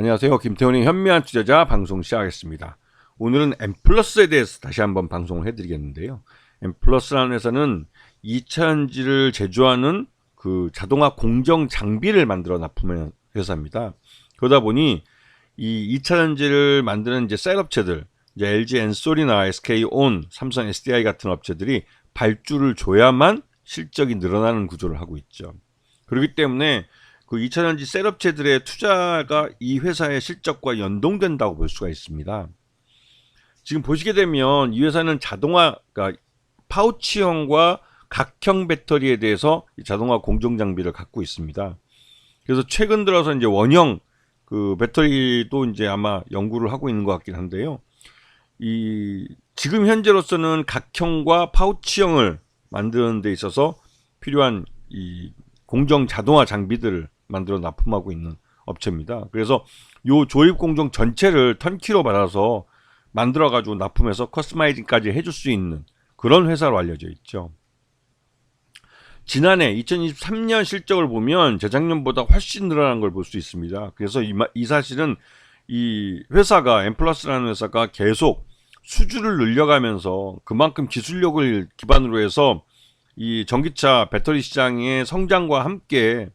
안녕하세요. 김태훈의 현미한 투자자 방송 시작하겠습니다. 오늘은 엠플러스에 대해서 다시 한번 방송을 해드리겠는데요. 엠플러스라는 회사는 2차전지를 제조하는 그 자동화 공정 장비를 만들어 납품하는 회사입니다. 그러다 보니 이 2차전지를 만드는 이제 셀 업체들, 이제 LG 엔솔이나 SK온, 삼성 SDI 같은 업체들이 발주를 줘야만 실적이 늘어나는 구조를 하고 있죠. 그렇기 때문에 그 2차전지 셀업체들의 투자가 이 회사의 실적과 연동된다고 볼 수가 있습니다. 지금 보시게 되면 이 회사는 자동화, 그러니까 파우치형과 각형 배터리에 대해서 자동화 공정 장비를 갖고 있습니다. 그래서 최근 들어서 이제 원형 그 배터리도 이제 아마 연구를 하고 있는 것 같긴 한데요. 지금 현재로서는 각형과 파우치형을 만드는 데 있어서 필요한 이 공정 자동화 장비들을 만들어 납품하고 있는 업체입니다. 그래서 요 조립 공정 전체를 턴키로 받아서 만들어 가지고 납품해서 커스터마이징까지 해줄 수 있는 그런 회사로 알려져 있죠. 지난해 2023년 실적을 보면 재작년보다 훨씬 늘어난 걸 볼 수 있습니다. 그래서 이 사실은 이 회사가 엠플러스라는 회사가 계속 수주를 늘려가면서 그만큼 기술력을 기반으로 해서 이 전기차 배터리 시장의 성장과 함께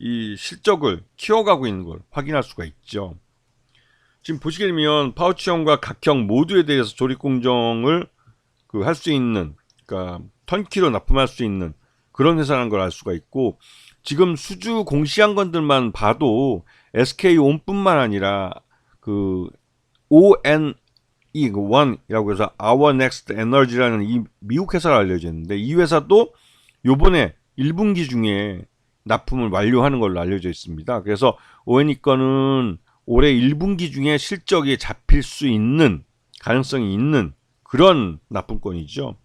이 실적을 키워가고 있는 걸 확인할 수가 있죠. 지금 보시게 되면 파우치형과 각형 모두에 대해서 조립 공정을 할 수 있는, 그러니까 턴키로 납품할 수 있는 그런 회사라는 걸 알 수가 있고, 지금 수주 공시한 것들만 봐도 SK온뿐만 아니라 그 ONE1이라고 해서 Our Next Energy라는 이 미국 회사가 알려져 있는데, 이 회사도 요번에 1분기 중에 납품을 완료하는 걸로 알려져 있습니다. 그래서 ONE 거는 올해 1분기 중에 실적이 잡힐 수 있는 가능성이 있는 그런 납품권이죠.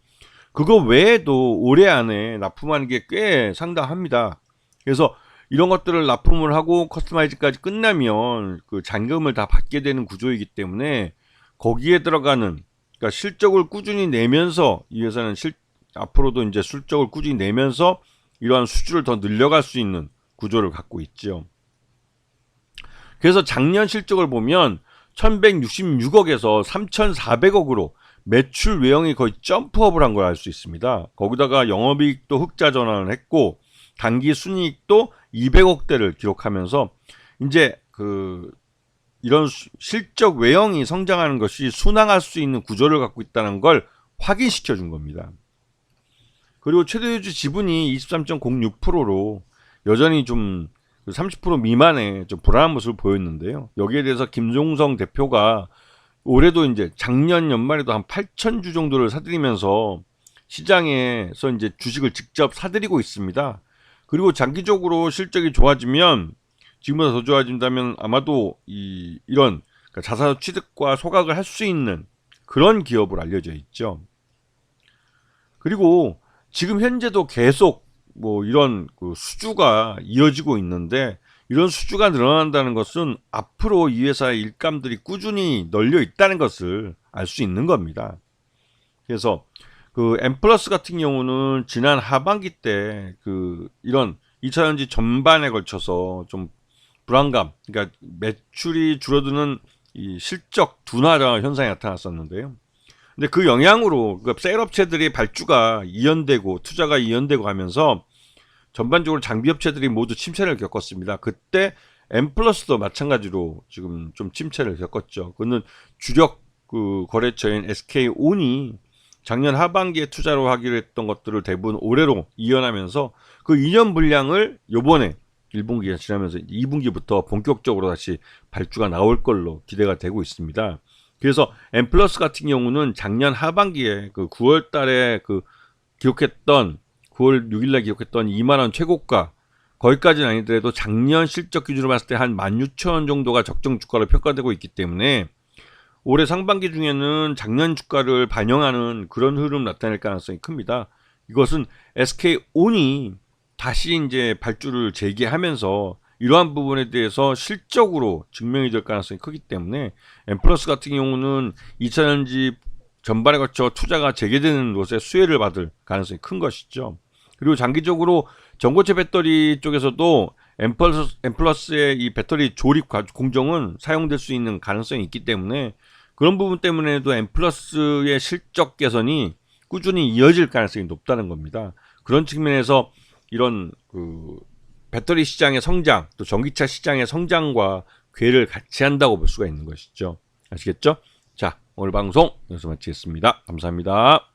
그거 외에도 올해 안에 납품하는 게 꽤 상당합니다. 그래서 이런 것들을 납품을 하고 커스터마이즈까지 끝나면 그 잔금을 다 받게 되는 구조이기 때문에 거기에 들어가는, 그러니까 실적을 꾸준히 내면서 이 회사는 앞으로도 이제 실적을 꾸준히 내면서 이러한 수주를 더 늘려갈 수 있는 구조를 갖고 있죠. 그래서 작년 실적을 보면 1166억에서 3400억으로 매출 외형이 거의 점프업을 한 걸 알 수 있습니다. 거기다가 영업이익도 흑자 전환을 했고 단기 순이익도 200억대를 기록하면서 이제 이런 실적 외형이 성장하는 것이 순항할 수 있는 구조를 갖고 있다는 걸 확인시켜 준 겁니다. 그리고 최대주주 지분이 23.06%로 여전히 좀 30% 미만의 좀 불안한 모습을 보였는데요. 여기에 대해서 김종성 대표가 올해도 이제 작년 연말에도 한 8,000주 정도를 사들이면서 시장에서 이제 주식을 직접 사들이고 있습니다. 그리고 장기적으로 실적이 좋아지면, 지금보다 더 좋아진다면 아마도 이런 자사 취득과 소각을 할 수 있는 그런 기업으로 알려져 있죠. 그리고 지금 현재도 계속 이런 수주가 이어지고 있는데, 이런 수주가 늘어난다는 것은 앞으로 이 회사의 일감들이 꾸준히 널려 있다는 것을 알 수 있는 겁니다. 그래서 엠플러스 같은 경우는 지난 하반기 때 이런 2차전지 전반에 걸쳐서 좀 불안감, 그러니까 매출이 줄어드는 이 실적 둔화 현상이 나타났었는데요. 근데 그 영향으로 셀업체들의 발주가 이연되고 투자가 이연되고 하면서 전반적으로 장비업체들이 모두 침체를 겪었습니다. 그때 엠플러스도 마찬가지로 지금 좀 침체를 겪었죠. 그는 주력 거래처인 SK온이 작년 하반기에 투자로 하기로 했던 것들을 대부분 올해로 이연하면서 그 이연 분량을 요번에 1분기가 지나면서 2분기부터 본격적으로 다시 발주가 나올 걸로 기대가 되고 있습니다. 그래서 엠플러스 같은 경우는 작년 하반기에 9월 달에 기록했던 9월 6일날 기록했던 2만원 최고가, 거기까지는 아니더라도 작년 실적 기준으로 봤을 때 한 16,000원 정도가 적정 주가로 평가되고 있기 때문에 올해 상반기 중에는 작년 주가를 반영하는 그런 흐름 나타낼 가능성이 큽니다. 이것은 SK온이 다시 이제 발주를 재개하면서 이러한 부분에 대해서 실적으로 증명이 될 가능성이 크기 때문에 엠플러스 같은 경우는 2차전지 전반에 걸쳐 투자가 재개되는 것에 수혜를 받을 가능성이 큰 것이죠. 그리고 장기적으로 전고체 배터리 쪽에서도 M 플러스의 이 배터리 조립 공정은 사용될 수 있는 가능성이 있기 때문에 그런 부분 때문에도 M 플러스의 실적 개선이 꾸준히 이어질 가능성이 높다는 겁니다. 그런 측면에서 이런 그 배터리 시장의 성장, 또 전기차 시장의 성장과 궤를 같이 한다고 볼 수가 있는 것이죠. 아시겠죠? 자, 오늘 방송 여기서 마치겠습니다. 감사합니다.